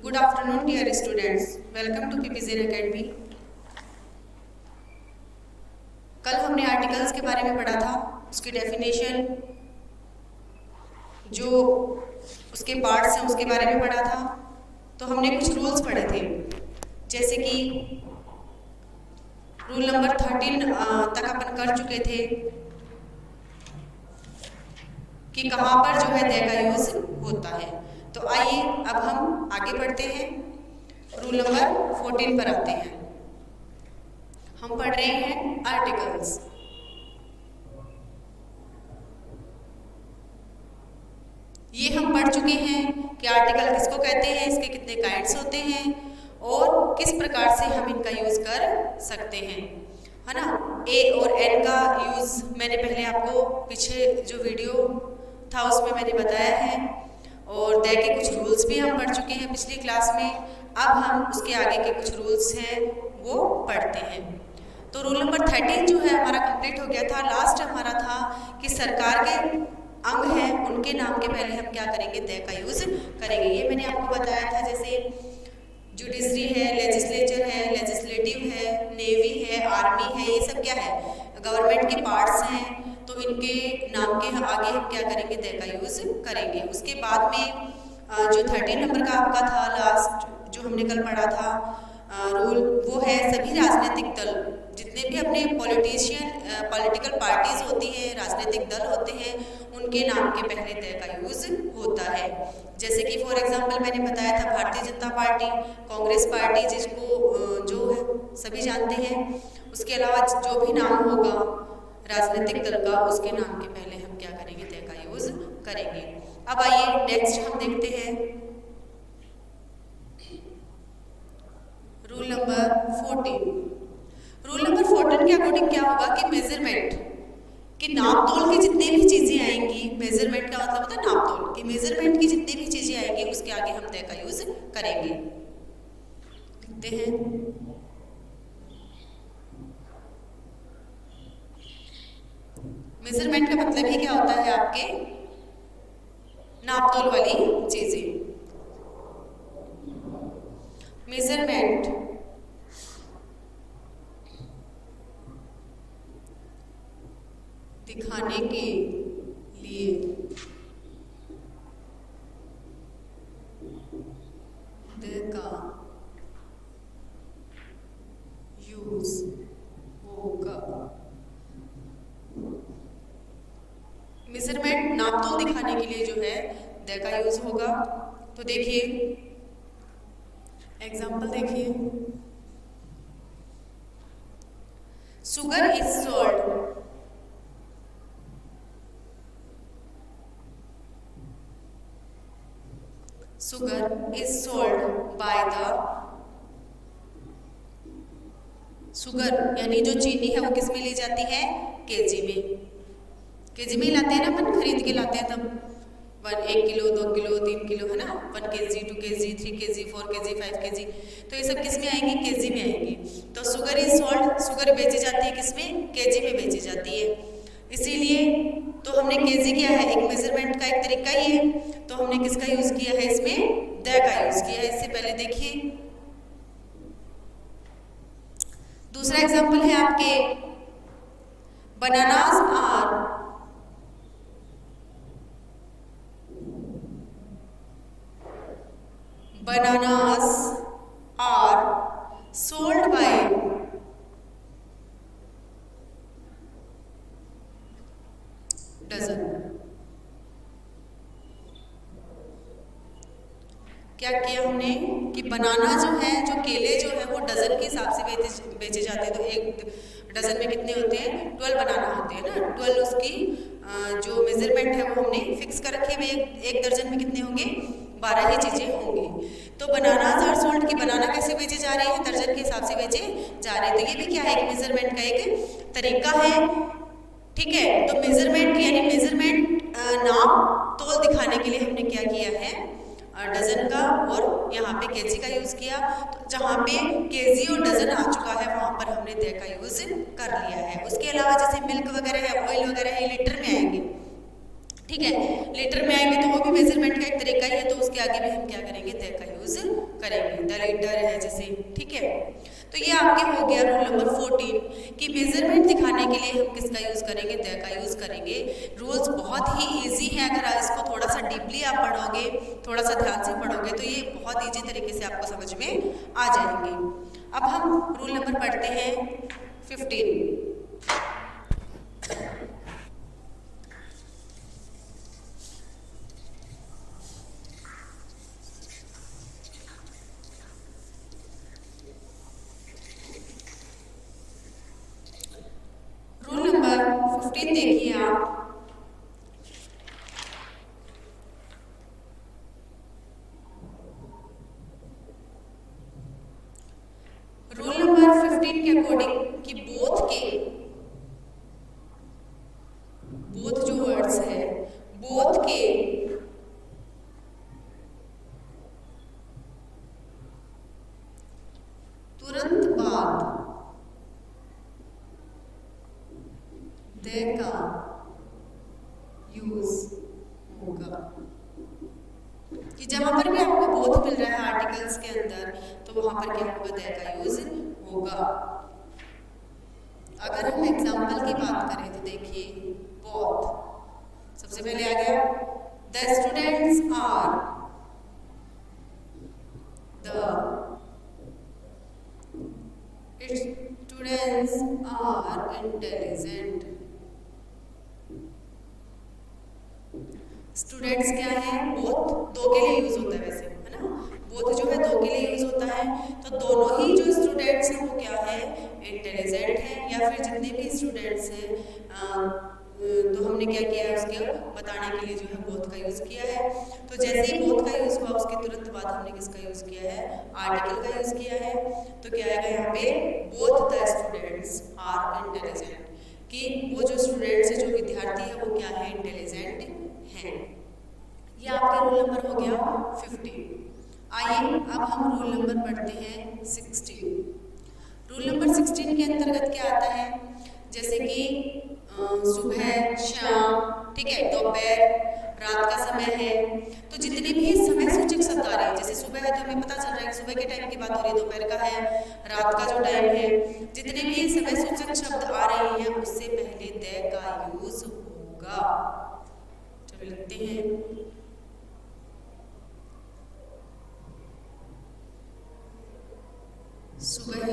Good afternoon, dear students. Welcome to PPZ Academy. कल हमने articles के बारे में पढ़ा था, उसकी डेफिनेशन, जो उसके पार्ट्स हैं उसके बारे में पढ़ा था। तो हमने कुछ रूल्स पढ़े थे, जैसे कि रूल नंबर 13 तक अपन कर चुके थे कि कहाँ पर जो है दे का यूज होता है। तो आइए अब हम आगे बढ़ते हैं, रूल नंबर 14 पर आते हैं। हम पढ़ रहे हैं आर्टिकल्स। ये हम पढ़ चुके हैं कि आर्टिकल किसको कहते हैं, इसके कितने काइंड्स होते हैं और किस प्रकार से हम इनका यूज कर सकते हैं, है ना। ए और एन का यूज मैंने पहले आपको पीछे जो वीडियो था उसमें मैंने बताया है, और दे के कुछ रूल्स भी हम पढ़ चुके हैं पिछली क्लास में। अब हम उसके आगे के कुछ रूल्स हैं वो पढ़ते हैं। तो रूल नंबर 13 जो है हमारा कंप्लीट हो गया था। लास्ट हमारा था कि सरकार के अंग हैं उनके नाम के पहले हम क्या करेंगे, दे का यूज करेंगे। ये मैंने आपको बताया था, जैसे जुडिशरी है, लेजिस्लेचर है, लेजिस्लेटिव है, नेवी है, आर्मी है, ये सब क्या है, गवर्नमेंट के पार्ट्स हैं। तो इनके नाम के आगे हम क्या करेंगे, दे का यूज करेंगे। उसके बाद में जो 13 नंबर का आपका था लास्ट, जो हमने कल पढ़ा था रूल, वो है सभी राजनीतिक दल, जितने भी अपने पॉलिटिकल पार्टीज होती हैं, राजनीतिक दल होते हैं, उनके नाम के पहले दे का यूज होता है। जैसे कि फॉर एग्जांपल मैंने बताया था भारतीय जनता पार्टी, कांग्रेस पार्टी, जिसको जो है सभी जानते हैं। उसके अलावा जो भी नाम होगा राजनीतिक दल का, उसके नाम के पहले हम क्या करेंगे, दे का यूज करेंगे। अब आइए नेक्स्ट हम देखते हैं रूल नंबर 14। रूल नंबर 14 के अकॉर्डिंग क्या होगा कि मेजरमेंट कि नाप तोल की जितनी भी चीजें आएंगी, मेजरमेंट का मतलब होता है नाप तोल की, मेजरमेंट की जितनी भी चीजें आएंगी उसके आगे हम दे का यूज करेंगे। देखते हैं मेजरमेंट का मतलब ही क्या होता है, आपके नाप तोल वाली चीजें। मेजरमेंट दिखाने के लिए दे का यूज होगा। मेजरमेंट नाप तोल दिखाने के लिए जो है दे का यूज होगा। तो देखिए एग्जाम्पल देखिए, sugar is sold by the sugar, यानी जो चीनी है वो किस में ली जाती है, केजी में। केजी में लाते हैं ना, अपन खरीद के लाते हैं तब 1 किलो 2 किलो 3 किलो, है ना, 1 kg 2 kg 3 kg 4 kg 5 kg, तो ये सब किस में आएंगी, केजी में आएंगी। तो सुगर इज सोल्ड, सुगर बेची जाती है किसमें, केजी में बेची जाती है। इसीलिए तो हमने केजी किया है, एक मेजरमेंट का एक तरीका ही है। तो हमने किसका यूज किया है, इसमें दे का यूज किया है। इससे पहले देखिए दूसरा एग्जाम्पल है आपके, bananas are sold by dozen. क्या किया हमने कि बनाना जो है, जो केले जो है वो डजन के हिसाब से बेचे जाते हैं। तो एक डजन में कितने होते हैं, 12 बनाना होते हैं ना, 12 उसकी जो मेजरमेंट है वो हमने फिक्स कर रखे हुए। एक दर्जन में कितने होंगे, 12 ही चीजें होंगी। तो बनाना आर सोल्ड की बनाना कैसे बेचे जा रहे हैं, दर्जन के हिसाब से बेचे जा रहे हैं। तो ये भी क्या है, एक मेजरमेंट का एक तरीका है, ठीक है। तो मेजरमेंट यानी मेजरमेंट नाप तोल दिखाने के लिए हमने क्या किया है, डजन का और यहाँ पे केजी का यूज किया। तो जहाँ पे केजी और डजन आ चुका है वहां पर हमने दे का यूज कर लिया है। उसके अलावा जैसे मिल्क वगैरह है, ऑयल वगैरह है, लीटर में आएंगे, ठीक है। लेटर में आएंगे तो वो भी मेजरमेंट का एक तरीका ही है, तो उसके आगे भी हम क्या करेंगे, द का यूज करेंगे। द लेटर है जैसे, ठीक है। तो ये आपके हो गया रूल नंबर 14 कि मेजरमेंट दिखाने के लिए हम किसका यूज करेंगे, द का यूज करेंगे। रूल्स बहुत ही इजी है, अगर इसको थोड़ा सा डीपली आप पढ़ोगे, थोड़ा सा ध्यान से पढ़ोगे तो ये बहुत इजी तरीके से आपको समझ में आ जाएंगे। अब हम रूल नंबर पढ़ते हैं 15। रूल नंबर 15 देखिए आप। रूल नंबर 15 के अकॉर्डिंग कि बोथ जो वर्ड्स है, बोथ के तुरंत बाद द का यूज होगा। कि जहां पर भी आपको बोथ मिल रहा है आर्टिकल्स के अंदर, तो वहां पर क्या होगा, द का यूज होगा। अगर हम एग्जाम्पल की बात करें तो देखिए, बोथ सबसे पहले आ गया, the students are students are intelligent. Students क्या है, बोथ दो के लिए यूज होता है वैसे, है ना। बोथ जो है दो के लिए यूज होता है, तो दोनों ही जो स्टूडेंट्स हैं वो क्या है, इंटेलिजेंट है। या फिर जितने भी स्टूडेंट्स हैं, तो हमने क्या किया है, उसके बताने के लिए जो है बोथ का यूज किया है। तो जैसे ही बोथ का यूज हुआ उसके तुरंत बाद हमने किसका यूज किया है, आर्टिकल का यूज किया है। तो क्या आएगा यहाँ पे, both the students are intelligent, कि वो जो स्टूडेंट्स है, जो विद्यार्थी है, वो क्या है, इंटेलिजेंट हैं। ये आपका रूल नंबर हो गया 15। आइए अब हम रूल नंबर पढ़ते हैं 16। रूल नंबर 16 के अंतर्गत क्या आता है, जैसे कि सुबह, शाम, ठीक है, दोपहर, रात का समय है, तो जितने भी समय सूचक शब्द आ रहे हैं, जैसे सुबह है तो हमें पता चल रहा है कि सुबह के टाइम की बात हो रही है, दोपहर का है, रात का जो टाइम है, जितने भी समय सूचक शब्द आ रहे हैं उससे पहले द का यूज होगा। चलो लिखते हैं, सुबह,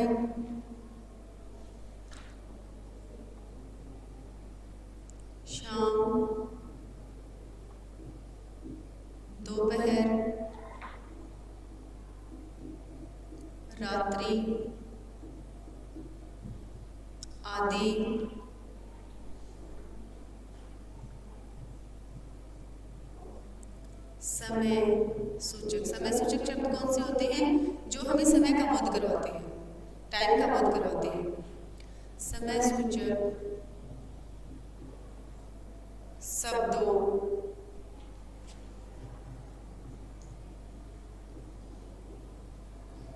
शाम, दोपहर, रात्रि आदि समय सूचक। समय सूचक शब्द कौन से होते हैं, जो हमें समय का बोध करवाते हैं, टाइम का बोध करवाते हैं। समय सूचक शब्दों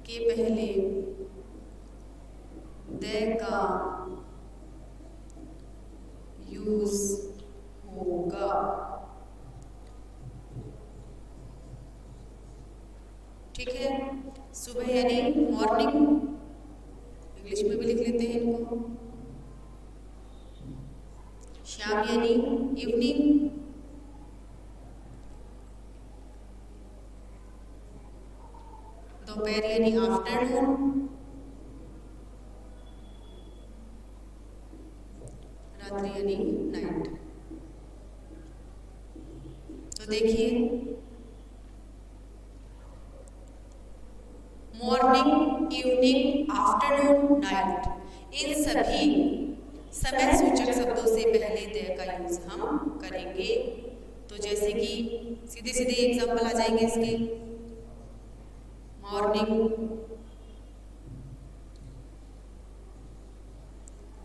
के पहले द का यूज होगा। ठीक है, सुबह यानी मॉर्निंग, इंग्लिश में भी लिख लेते हैं इनको। शाम यानी इवनिंग, दोपहर यानी आफ्टरनून, रात्रि यानी नाइट। तो देखिए, मॉर्निंग, इवनिंग, आफ्टरनून, नाइट, इन सभी समय सूचक शब्दों से पहले द का यूज हम करेंगे। तो जैसे कि सीधे सीधे एग्जाम्पल आ जाएंगे इसके, मॉर्निंग,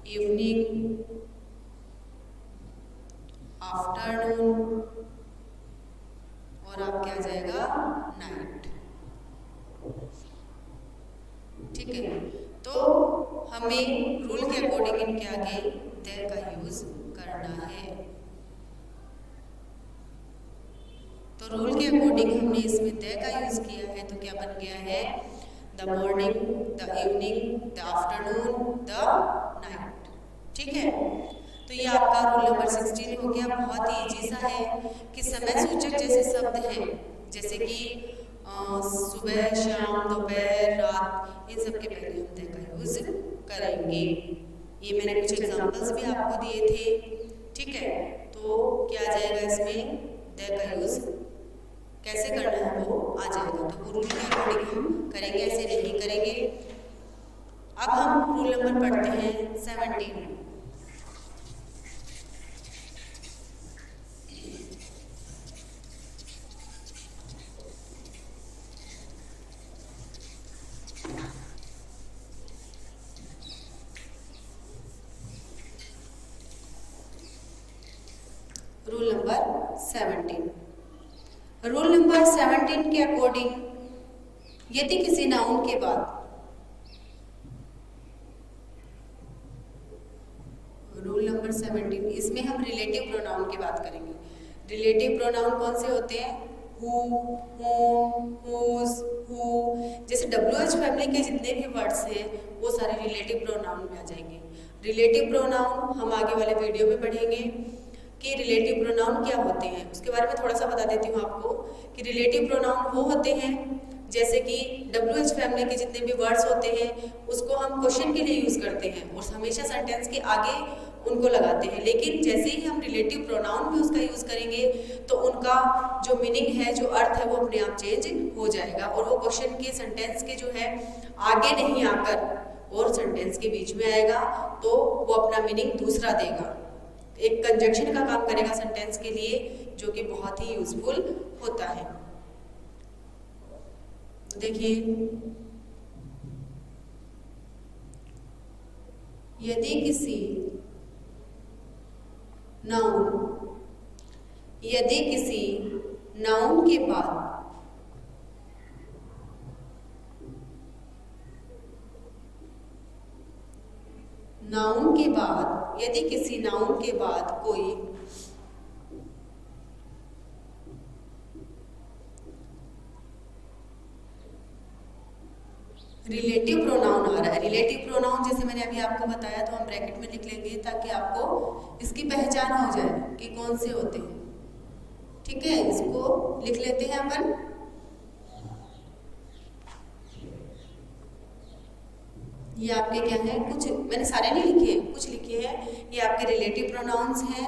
इवनिंग, आफ्टरनून, और आपके आ जाएगा नाइट। ठीक है, तो हमें रूल के अकॉर्डिंग इनके आगे द का यूज करना है। अकॉर्डिंग हमने इसमें द का यूज किया है, तो क्या बन गया है, the morning, the evening, the afternoon, the night. ठीक है, तो ये आपका रूल नंबर 16 हो गया। बहुत ही इजी सा है कि समय सूचक जैसे शब्द हैं, जैसे कि सुबह, शाम, दोपहर, रात, इन सब के पहले हम द का यूज करेंगे। ये मैंने कुछ एग्जांपल्स भी आपको दिए थे। ठीक है, तो क्या आ जाएगा इसमें, द का यूज कैसे करना है वो आ जाएगा। तो रूल के अकॉर्डिंग हम करेंगे, ऐसे नहीं करेंगे। अब हम रूल नंबर पढ़ते हैं 17। Rule number 17। रूल नंबर 17 के अकॉर्डिंग यदि किसी नाउन के बाद, रूल नंबर 17, इसमें हम रिलेटिव प्रोनाउन की बात करेंगे। रिलेटिव प्रोनाउन कौन से होते हैं, हु, होम, हुज, हु। जैसे WH फैमिली के जितने भी वर्ड्स हैं वो सारे रिलेटिव प्रोनाउन में आ जाएंगे। रिलेटिव प्रोनाउन हम आगे वाले वीडियो में पढ़ेंगे कि रिलेटिव प्रोनाउन क्या होते हैं। उसके बारे में थोड़ा सा बता देती हूँ आपको कि रिलेटिव प्रोनाउन वो होते हैं जैसे कि WH फैमिली के जितने भी वर्ड्स होते हैं उसको हम क्वेश्चन के लिए यूज़ करते हैं और हमेशा सेंटेंस के आगे उनको लगाते हैं। लेकिन जैसे ही हम रिलेटिव प्रोनाउन में उसका यूज़ करेंगे तो उनका जो मीनिंग है, जो अर्थ है, वो अपने आप चेंज हो जाएगा और वो क्वेश्चन के, सेंटेंस के जो है आगे नहीं आकर और सेंटेंस के बीच में आएगा, तो वो अपना मीनिंग दूसरा देगा, एक कंजक्शन का काम करेगा सेंटेंस के लिए, जो कि बहुत ही यूजफुल होता है। देखिए, यदि किसी नाउन के बाद यदि किसी नाउन के बाद कोई रिलेटिव प्रोनाउन आ रहा है, रिलेटिव प्रोनाउन जैसे मैंने अभी आपको बताया, तो हम ब्रैकेट में लिख लेंगे ताकि आपको इसकी पहचान हो जाए कि कौन से होते हैं। ठीक है, इसको लिख लेते हैं अपन। ये आपके क्या है, कुछ मैंने सारे नहीं लिखे हैं, कुछ लिखे हैं। ये आपके रिलेटिव प्रोनाउंस हैं।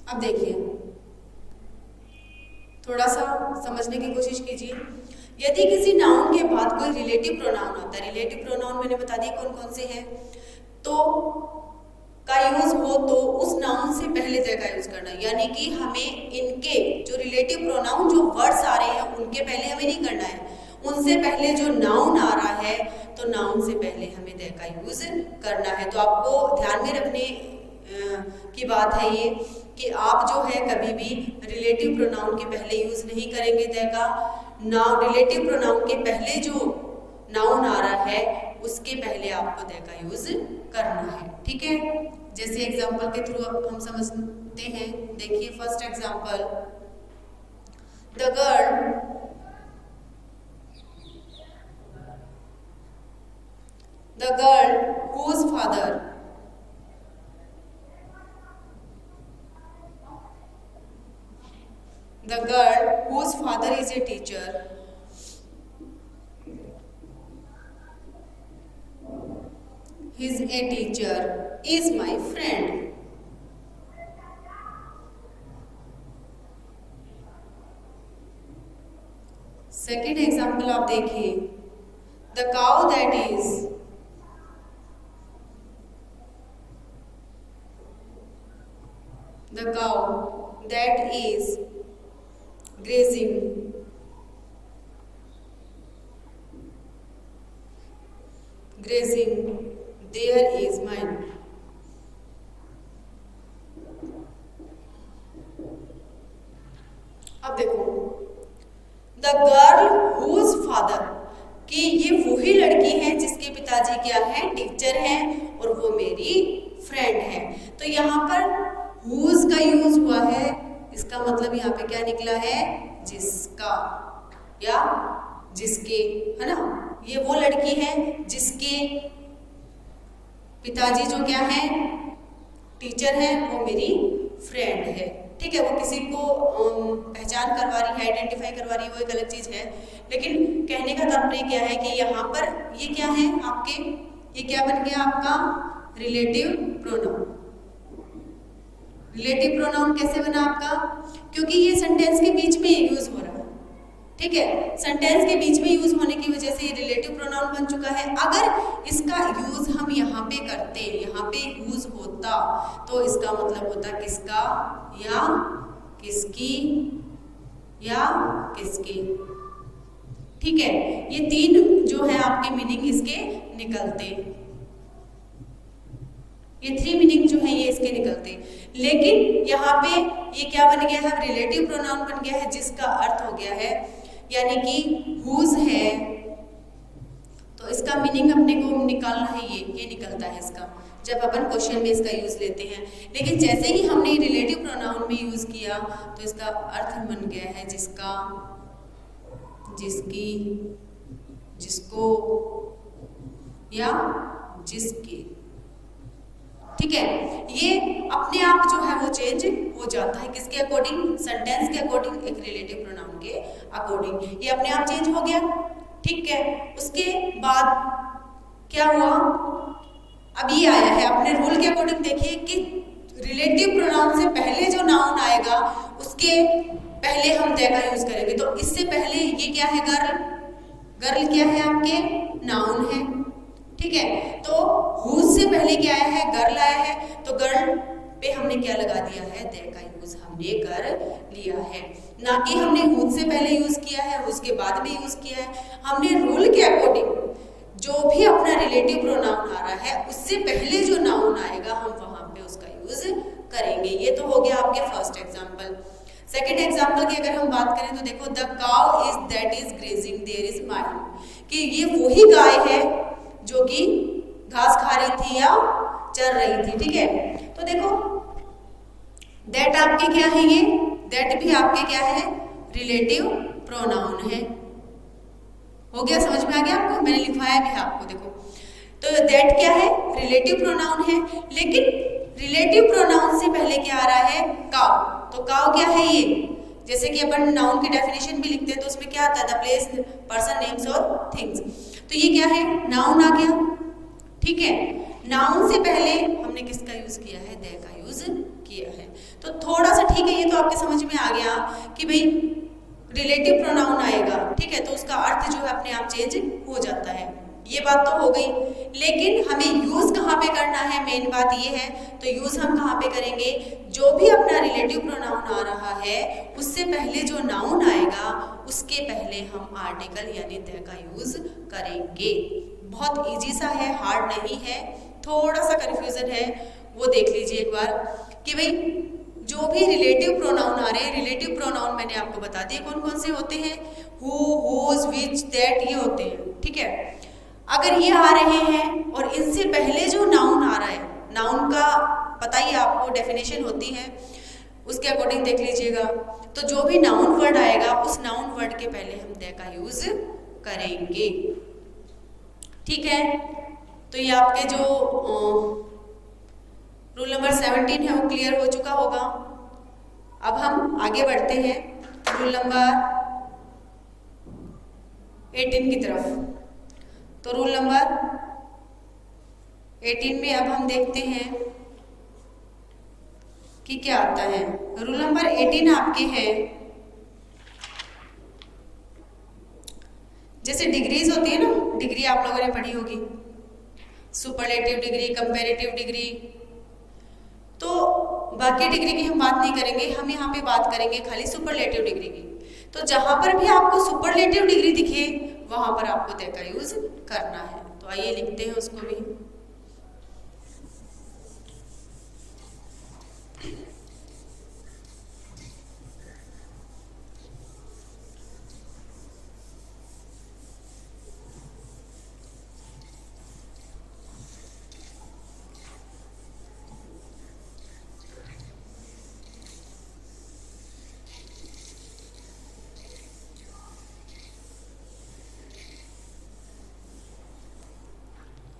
अब देखिए, थोड़ा सा समझने की कोशिश कीजिए। यदि किसी नाउन के बाद कोई रिलेटिव प्रोनाउन आता है, रिलेटिव प्रोनाउन मैंने बता दिया कौन कौन से हैं, तो का यूज हो तो उस नाउन से पहले द का यूज करना, यानी कि हमें इनके जो रिलेटिव प्रोनाउन, जो वर्ड्स आ रहे हैं उनके पहले हमें नहीं करना है, उनसे पहले जो नाउन आ रहा है तो नाउन से पहले हमें द का यूज करना है। तो आपको ध्यान में रखने की बात है ये कि आप जो है कभी भी रिलेटिव प्रोनाउन के पहले यूज नहीं करेंगे द का। नाउन, रिलेटिव प्रोनाउन के पहले जो नाउन आ रहा है उसके पहले आपको द का यूज करना है। ठीक है, जैसे एग्जांपल के थ्रू हम समझते हैं। देखिए, first example, the girl whose father is a teacher is my friend. Second example आप देखिए, the cow that is grazing grazing, there is mine. अब देखो, द गर्ल हुज फादर, कि ये वही लड़की है जिसके पिताजी क्या है, टीचर हैं, और वो मेरी फ्रेंड है। तो यहाँ पर हुज का यूज हुआ है, इसका मतलब यहाँ पे क्या निकला है, जिसका या जिसके, है ना। ये वो लड़की है जिसके पिताजी जो क्या है, टीचर है, वो मेरी फ्रेंड है। ठीक है, वो किसी को पहचान करवा रही है, आइडेंटिफाई करवा रही है, वो एक अलग चीज है। लेकिन कहने का तात्पर्य क्या है कि यहाँ पर ये क्या है आपके, ये क्या बन गया आपका, रिलेटिव प्रोनाउन। रिलेटिव प्रोनाउन कैसे बना आपका, क्योंकि ये सेंटेंस के बीच में यूज हो रहा है। ठीक है, सेंटेंस के बीच में यूज होने की वजह से ये रिलेटिव प्रोनाउन बन चुका है। अगर इसका यूज हम यहाँ पे करते, यहाँ पे यूज होता, तो इसका मतलब होता किसका, या किसकी, या किसकी। ठीक है, ये तीन जो है आपके मीनिंग इसके निकलते, ये 3 मीनिंग जो है ये इसके निकलते। लेकिन यहाँ पे ये क्या बन गया है, रिलेटिव प्रोनाउन बन गया है, जिसका अर्थ हो गया है, यानी कि हुज है, तो इसका मीनिंग अपने को निकालना है, ये निकलता है इसका, जब अपन क्वेश्चन में इसका यूज लेते हैं। लेकिन जैसे ही हमने रिलेटिव प्रोनाउन में यूज किया तो इसका अर्थ बन गया है जिसका, जिसकी, जिसको, या जिसकी। ठीक है, ये अपने आप जो है वो चेंज हो जाता है, किसके अकॉर्डिंग, सेंटेंस के अकॉर्डिंग, एक रिलेटिव प्रोनाउन के अकॉर्डिंग, ये अपने आप चेंज हो गया। ठीक है, उसके बाद क्या हुआ, अब ये आया है अपने रूल के अकॉर्डिंग। देखिए कि रिलेटिव प्रोनाउन से पहले जो नाउन आएगा उसके पहले हम द का यूज करेंगे। तो इससे पहले ये क्या है, गर्ल, गर्ल क्या है आपके, नाउन है। ठीक है, तो हुज से पहले क्या आया है, गर्ल आया है, तो गर्ल पे हमने क्या लगा दिया है, द का यूज हमने कर लिया है, ना कि हमने हुज से पहले यूज किया है, उसके बाद में यूज किया है। हमने रूल के अकॉर्डिंग जो भी अपना रिलेटिव प्रोनाउन आ रहा है उससे पहले जो नाउन आएगा हम वहां पे उसका यूज करेंगे। ये तो हो गया आपके फर्स्ट एग्जाम्पल। सेकेंड एग्जाम्पल की अगर हम बात करें तो देखो, the cow is that is grazing there is mine, कि ये वही गाय है जो कि घास खा रही थी या चर रही थी। ठीक है, तो देखो दैट आपके क्या है, ये दैट भी आपके क्या है, रिलेटिव प्रोनाउन है। हो गया, समझ में आ गया आपको, मैंने लिखवाया भी है आपको। देखो तो दैट क्या है, रिलेटिव प्रोनाउन है, लेकिन रिलेटिव प्रोनाउन से पहले क्या आ रहा है, काउ। तो काउ क्या है, ये जैसे कि अपन नाउन की डेफिनेशन भी लिखते हैं तो उसमें क्या आता है, द प्लेस, पर्सन, नेम्स और थिंग्स। तो ये क्या है, नाउन आ गया। ठीक है, नाउन से पहले हमने किसका यूज किया है, द का यूज किया है। तो थोड़ा सा ठीक है, ये तो आपके समझ में आ गया कि भाई रिलेटिव प्रोनाउन आएगा, ठीक है, तो उसका अर्थ जो है अपने आप चेंज हो जाता है। ये बात तो हो गई, लेकिन हमें यूज कहाँ पे करना है, मेन बात ये है। तो यूज हम कहाँ पे करेंगे, जो भी अपना रिलेटिव प्रोनाउन आ रहा है उससे पहले जो नाउन आएगा उसके पहले हम आर्टिकल यानी द का यूज करेंगे। बहुत इजी सा है, हार्ड नहीं है, थोड़ा सा कंफ्यूजन है वो देख लीजिए एक बार कि भाई जो भी रिलेटिव प्रोनाउन आ रहे हैं, रिलेटिव प्रोनाउन मैंने आपको बता दिए कौन कौन से होते हैं, हु, हुज, विच, दैट, ये होते हैं। ठीक है, अगर ये आ रहे हैं और इनसे पहले जो नाउन आ रहा है, नाउन का पता ही आपको डेफिनेशन होती है, उसके अकॉर्डिंग देख लीजिएगा। तो जो भी नाउन वर्ड आएगा उस नाउन वर्ड के पहले हम द का यूज करेंगे। ठीक है, तो ये आपके जो रूल नंबर 17 है वो क्लियर हो चुका होगा। अब हम आगे बढ़ते हैं रूल नंबर 18 की तरफ। तो रूल नंबर 18 में अब हम देखते हैं कि क्या आता है। रूल नंबर 18 आपके हैं, जैसे डिग्रीज होती है ना, डिग्री आप लोगों ने पढ़ी होगी, सुपरलेटिव डिग्री, कंपैरेटिव डिग्री। तो बाकी डिग्री की हम बात नहीं करेंगे, हम यहाँ पे बात करेंगे खाली सुपरलेटिव डिग्री की। तो जहां पर भी आपको सुपरलेटिव डिग्री दिखे वहाँ पर आपको दे का यूज करना है। तो आइए लिखते हैं उसको भी।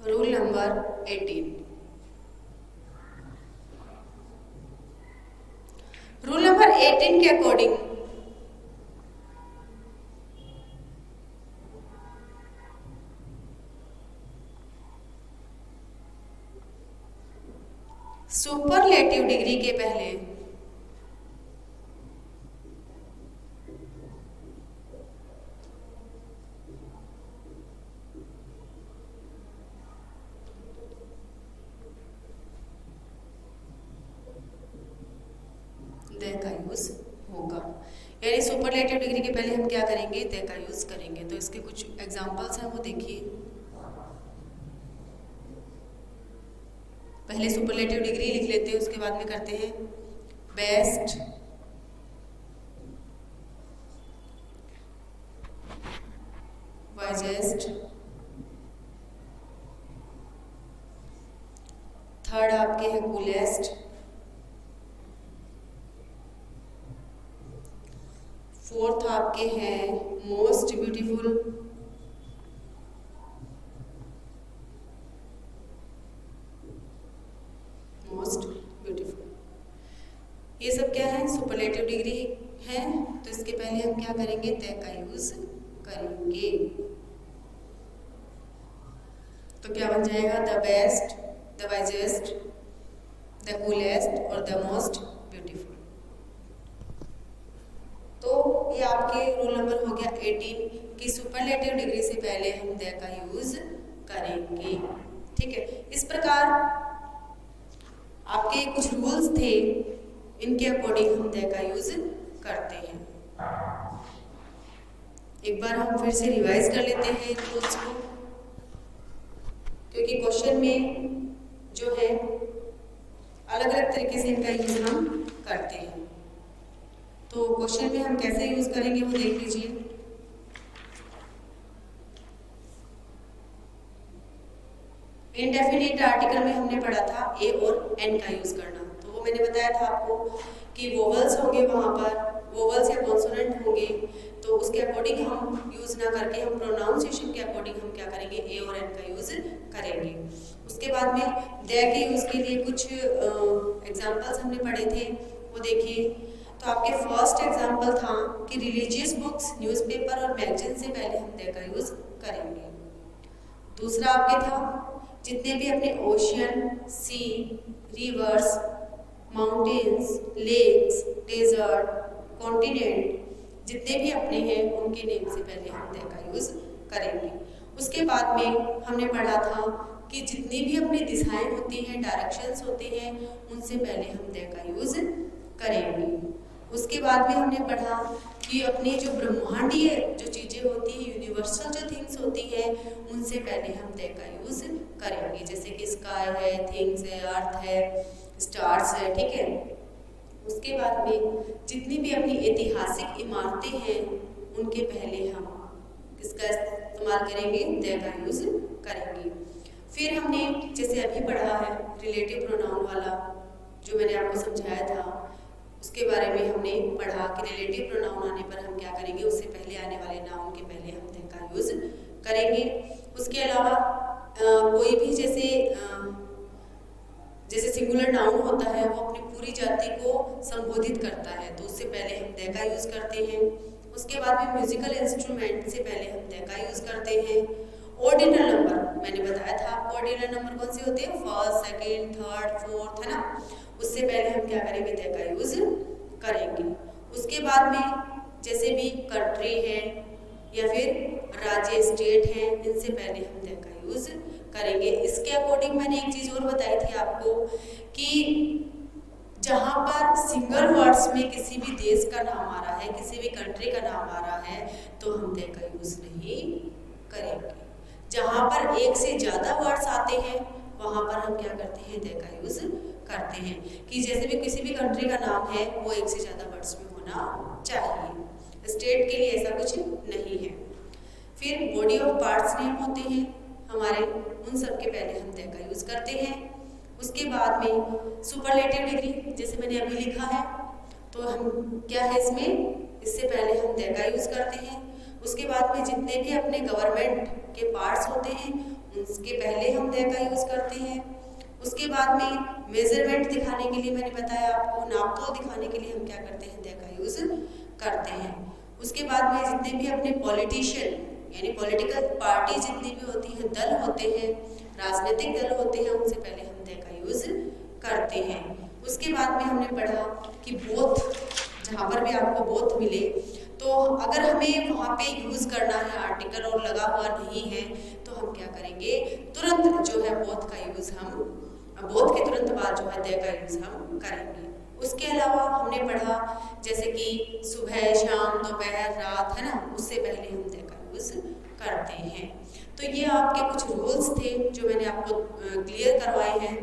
Rule number 18। रूल नंबर 18 के अकॉर्डिंग सुपरलेटिव डिग्री के पहले दे का यूज होगा, यानी सुपरलेटिव डिग्री के पहले हम क्या करेंगे, दे का यूज करेंगे। तो इसके कुछ एग्जांपल्स हैं, वो देखिए। पहले सुपरलेटिव डिग्री लिख लेते हैं, उसके बाद में करते हैं बेस्ट, वाइजेस्ट, थर्ड आपके हैं कूलेस्ट, फोर्थ आपके हैं मोस्ट ब्यूटीफुल, मोस्ट ब्यूटीफुल। ये सब क्या है, सुपरलेटिव डिग्री है। तो इसके पहले हम क्या करेंगे, दे का यूज करेंगे। तो क्या बन जाएगा, the best, the wisest, the coolest और द मोस्ट ब्यूटीफुल। तो ये आपके रूल नंबर हो गया 18 कि सुपरलेटिव डिग्री से पहले हम दे का यूज करेंगे। ठीक है, इस प्रकार आपके कुछ रूल्स थे, इनके अकॉर्डिंग हम दे का यूज करते हैं। एक बार हम फिर से रिवाइज कर लेते हैं इन रूल्स को, क्योंकि क्वेश्चन में जो है अलग अलग तरीके से इनका यूज हम करते हैं। तो क्वेश्चन में हम कैसे यूज करेंगे वो देख लीजिए। इनडेफिनिट आर्टिकल में हमने पढ़ा था ए और एन का यूज करना। तो वो मैंने बताया था आपको कि वोवल्स होंगे, वहां पर वोवल्स या कॉन्सोनेंट होंगे, तो उसके अकॉर्डिंग हम यूज ना करके हम प्रोनाउंसिएशन के अकॉर्डिंग हम क्या करेंगे, ए और एन का यूज करेंगे। उसके बाद में दे के यूज के लिए कुछ एग्जांपल्स हमने पढ़े थे, वो देखिए। तो आपके फर्स्ट एग्जांपल था कि रिलीजियस बुक्स, न्यूज़पेपर और मैगजीन से पहले हम दे का यूज करेंगे। दूसरा आपके था जितने भी अपने ocean, sea, rivers, mountains, lakes, desert, continent जितने भी अपने हैं उनके नेम से पहले हम दे का यूज करेंगे। उसके बाद में हमने पढ़ा था कि जितनी भी अपनी दिशाएं होती हैं, डायरेक्शंस होते हैं, उनसे पहले हम दे का यूज करेंगे। उसके बाद में हमने पढ़ा कि अपनी जो ब्रह्मांडीय जो चीज़ें होती हैं, यूनिवर्सल जो थिंग्स होती हैं, उनसे पहले हम दे का यूज करेंगे। जैसे कि स्काई है, थिंग्स है, अर्थ है, स्टार्स है, ठीक है। उसके बाद में जितनी भी अपनी ऐतिहासिक इमारतें हैं, उनके पहले हम किसका इस्तेमाल करेंगे, दे का यूज करेंगे। फिर हमने जैसे अभी पढ़ा है रिलेटिव प्रोनाउन वाला, जो मैंने आपको समझाया था, उसके बारे में हमने पढ़ा कि रिलेटिव प्रोनाउन आने पर हम क्या करेंगे, उससे पहले आने वाले नाउन के पहले हम दे का यूज करेंगे। उसके अलावा कोई भी जैसे सिंगुलर नाउन होता है, वो अपनी पूरी जाति को संबोधित करता है, तो उससे पहले हम दे का यूज करते हैं। उसके बाद में म्यूजिकल इंस्ट्रूमेंट से पहले हम दे का यूज करते हैं। ऑर्डिनल नंबर मैंने बताया था आपको, ऑर्डिनल नंबर कौन से होते हैं, फर्स्ट, सेकंड, थर्ड, फोर्थ, है ना, उससे पहले हम क्या करेंगे, दे का यूज करेंगे। उसके बाद में जैसे भी कंट्री है या फिर राज्य, स्टेट है, इनसे पहले हम दे का यूज करेंगे। इसके अकॉर्डिंग मैंने एक चीज और बताई थी आपको कि जहाँ पर सिंगल वर्ड्स में किसी भी देश का नाम आ रहा है, किसी भी कंट्री का नाम आ रहा है, तो हम दे का यूज नहीं जहाँ पर एक से ज़्यादा वर्ड्स आते हैं वहाँ पर हम क्या करते हैं, दे का यूज़ करते हैं। कि जैसे भी किसी भी कंट्री का नाम है वो एक से ज़्यादा वर्ड्स में होना चाहिए, स्टेट के लिए ऐसा कुछ नहीं है। फिर बॉडी ऑफ पार्ट्स नेम होते हैं हमारे, उन सब के पहले हम दे का यूज़ करते हैं। उसके बाद में सुपरलेटिव डिग्री, जैसे मैंने अभी लिखा है, तो हम क्या है इसमें, इससे पहले हम दे का यूज़ करते हैं। उसके बाद में जितने भी अपने गवर्नमेंट के पार्ट्स होते हैं उसके पहले हम दे का यूज़ करते हैं। उसके बाद में मेजरमेंट दिखाने के लिए मैंने बताया आपको, नापतोल दिखाने के लिए हम क्या करते हैं, दे का यूज़ करते हैं। उसके बाद में जितने भी अपने पॉलिटिशियन यानी पॉलिटिकल पार्टी जितनी भी होती हैं, दल होते हैं, राजनीतिक दल होते हैं, उनसे पहले हम दे का यूज़ करते हैं। उसके बाद में हमने पढ़ा कि बोथ, जहाँ पर भी आपको बोथ मिले तो अगर हमें वहाँ पे यूज़ करना है आर्टिकल और लगा हुआ नहीं है तो हम क्या करेंगे, तुरंत जो है बोथ का यूज़ हम, बोथ के तुरंत बाद जो है दे का यूज़ हम करेंगे। उसके अलावा हमने पढ़ा जैसे कि सुबह, शाम, दोपहर, रात, है ना, उससे पहले हम दे का यूज़ करते हैं। तो ये आपके कुछ रूल्स थे जो मैंने आपको क्लियर करवाए हैं।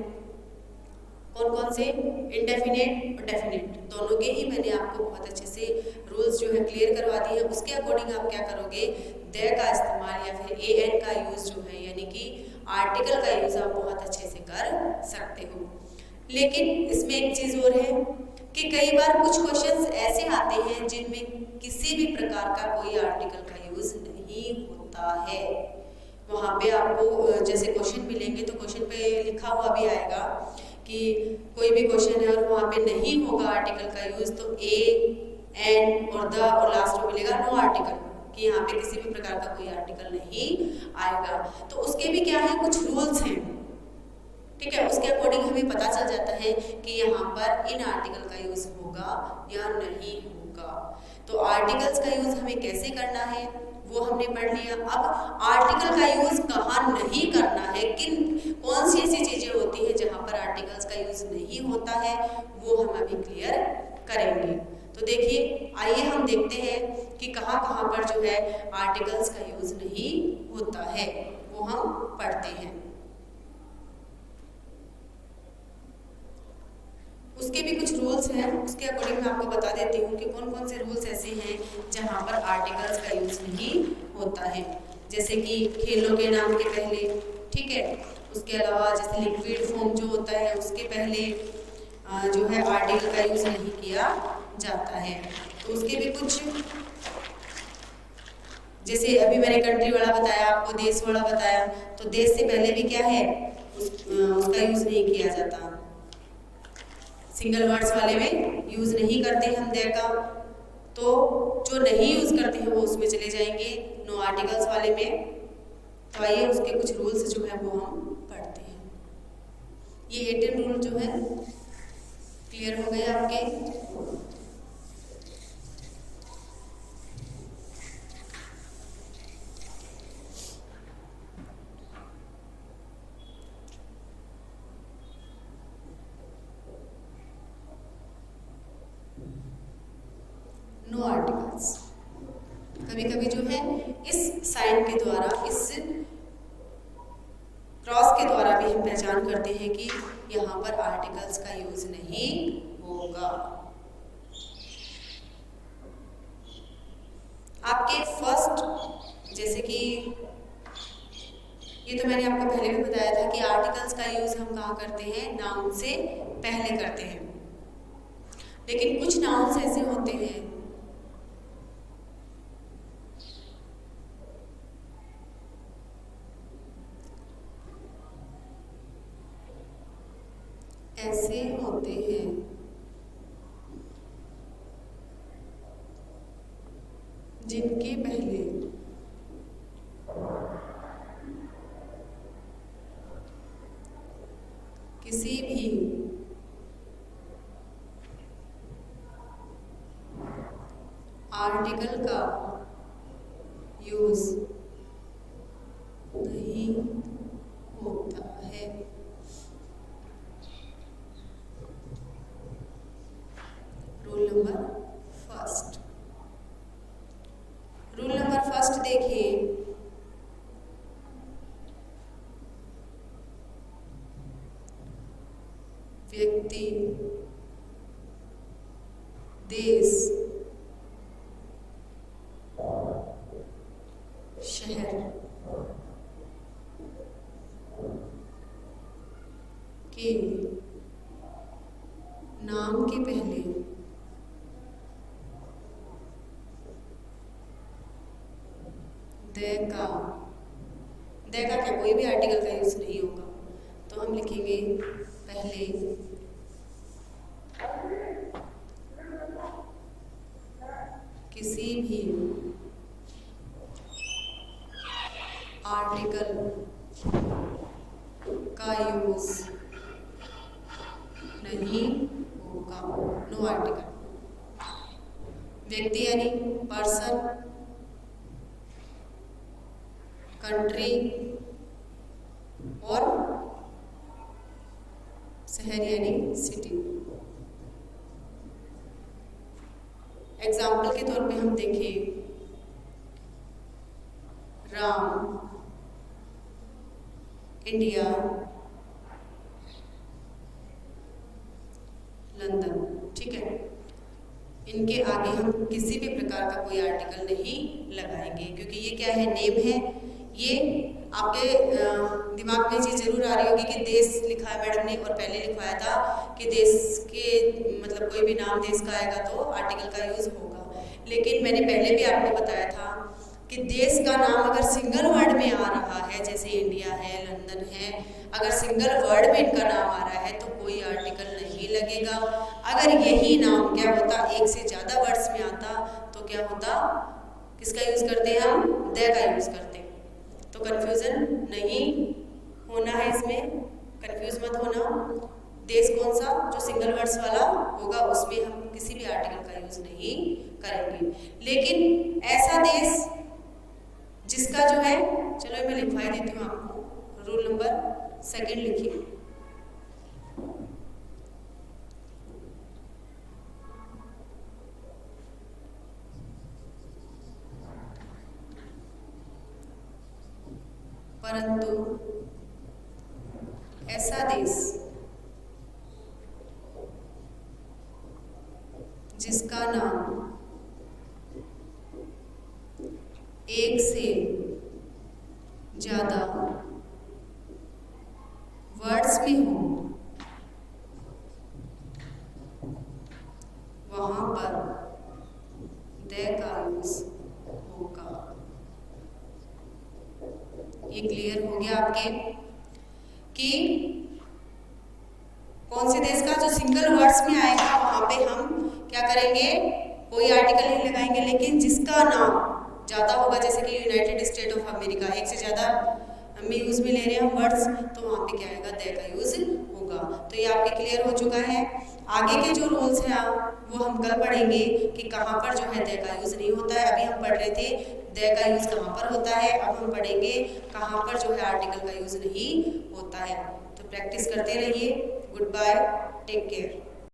कौन कौन से, इंडेफिनेट और डेफिनेट दोनों के ही मैंने आपको बहुत अच्छे से रूल्स जो है क्लियर करवा दिए हैं। उसके अकॉर्डिंग आप क्या करोगे, दे का इस्तेमाल या फिर ए एन का यूज़ जो है यानी कि आर्टिकल का यूज़ आप बहुत अच्छे से कर सकते हो। लेकिन इसमें एक चीज़ और है कि कई बार कुछ क्वेश्चंस ऐसे आते हैं जिनमें किसी भी प्रकार का कोई आर्टिकल का यूज़ नहीं होता है। वहाँ पे आपको जैसे क्वेश्चन मिलेंगे तो क्वेश्चन पे लिखा हुआ भी आएगा कि कोई भी क्वेश्चन है और वहाँ पे नहीं होगा आर्टिकल का यूज़ तो ए, एन और द और लास्ट में मिलेगा नो आर्टिकल, कि यहाँ पे किसी भी प्रकार का कोई आर्टिकल नहीं आएगा। तो उसके भी क्या है, कुछ रूल्स हैं, ठीक है। उसके अकॉर्डिंग हमें पता चल जाता है कि यहाँ पर इन आर्टिकल का यूज़ होगा या नहीं होगा। तो आर्टिकल्स का यूज़ हमें कैसे करना है वो हमने पढ़ लिया। अब आर्टिकल का यूज़ कहाँ नहीं करना है, कौन सी ऐसी चीज़ें होती हैं जहाँ पर आर्टिकल्स का यूज़ नहीं होता है, वो हम अभी क्लियर करेंगे। तो देखिए, आइए हम देखते हैं कि कहाँ कहाँ पर जो है आर्टिकल्स का यूज़ नहीं होता है, वो हम पढ़ते हैं। उसके भी कुछ रूल्स हैं, उसके अकॉर्डिंग मैं आपको बता देती हूँ कि कौन कौन से रूल्स ऐसे हैं जहाँ पर आर्टिकल्स का यूज़ नहीं होता है। जैसे कि खेलों के नाम के पहले, ठीक है। उसके अलावा जैसे लिक्विड फॉर्म जो होता है उसके पहले जो है आर्टिकल का यूज़ नहीं किया जाता है। तो उसके भी कुछ, जैसे अभी मैंने कंट्री वाला बताया आपको, देश वाला बताया, तो देश से पहले भी क्या है उसका यूज़ नहीं किया जाता। सिंगल वर्ड्स वाले में यूज़ नहीं करते हम दे का, तो जो नहीं यूज़ करते हैं वो उसमें चले जाएंगे नो आर्टिकल्स वाले में। तो आइए उसके कुछ रूल्स जो है वो हम पढ़ते हैं। ये 18 रूल जो है क्लियर हो गए आपके। नो आर्टिकल्स, कभी कभी जो है इस साइन के द्वारा, इस क्रॉस के द्वारा भी हम पहचान करते हैं कि यहाँ पर आर्टिकल्स का यूज़ नहीं होगा। आपके फर्स्ट, जैसे कि ये तो मैंने आपको पहले भी बताया था कि आर्टिकल्स का यूज़ हम कहाँ करते हैं, नाउन से पहले करते हैं। लेकिन कुछ नाउन्स ऐसे होते हैं जिनके पहले किसी भी आर्टिकल का यूज़ नहीं होता है। Rule number first, rule number first देखिए, शहर के नाम के पहले द का क्या कोई भी आर्टिकल का यूज नहीं होगा, तो हम लिखेंगे पहले किसी भी आर्टिकल का यूज नहीं होगा, नो आर्टिकल। व्यक्ति यानी पर्सन, कंट्री और शहर यानी सिटी। एग्जाम्पल के तौर पे हम देखें, राम इंडिया लंदन, ठीक है। इनके आगे हम किसी भी प्रकार का कोई आर्टिकल नहीं लगाएंगे, क्योंकि ये क्या है, नेम है। ये आपके दिमाग में चीज़ जरूर आ रही होगी कि देश लिखा है मैडम ने, और पहले लिखवाया था कि देश के मतलब कोई भी नाम देश का आएगा तो आर्टिकल का यूज होगा। लेकिन मैंने पहले भी आपको बताया था कि देश का नाम अगर सिंगल वर्ड में आ रहा है, जैसे इंडिया है, लंदन है, अगर सिंगल वर्ड में इनका नाम आ रहा है तो कोई आर्टिकल नहीं लगेगा। अगर यही नाम क्या होता, एक से ज़्यादा वर्ड्स में आता, तो क्या होता, किसका यूज़ करते हैं हम, द का यूज़ करते हैं। तो कंफ्यूजन नहीं होना है, इसमें कंफ्यूज मत होना। देश कौन सा, जो सिंगल वर्ड्स वाला होगा, उसमें हम किसी भी आर्टिकल का यूज नहीं करेंगे। लेकिन ऐसा देश जिसका जो है, चलो मैं लिखवा देती हूँ आपको, रूल नंबर 2 लिखिए। परंतु ऐसा देश जिसका नाम एक से ज्यादा वर्ड्स में हो, वहां पर द का यूज होगा। ये क्लियर हो गया आपके कि कौन से देश का जो सिंगल वर्ड्स में आएगा वहां पे हम क्या करेंगे, कोई आर्टिकल नहीं लगाएंगे। लेकिन जिसका नाम ज़्यादा होगा, जैसे कि यूनाइटेड स्टेट ऑफ अमेरिका, एक से ज़्यादा हम यूज़ में ले रहे हैं वर्ड्स, तो वहाँ पे क्या आएगा, द का यूज़ होगा। तो ये आपके क्लियर हो चुका है। आगे के जो रूल्स हैं वो हम कल पढ़ेंगे कि कहाँ पर जो है द का यूज़ नहीं होता है। अभी हम पढ़ रहे थे द का यूज़ कहाँ पर होता है, अब हम पढ़ेंगे कहाँ पर जो है आर्टिकल का यूज़ नहीं होता है। तो प्रैक्टिस करते रहिए। Goodbye, take care.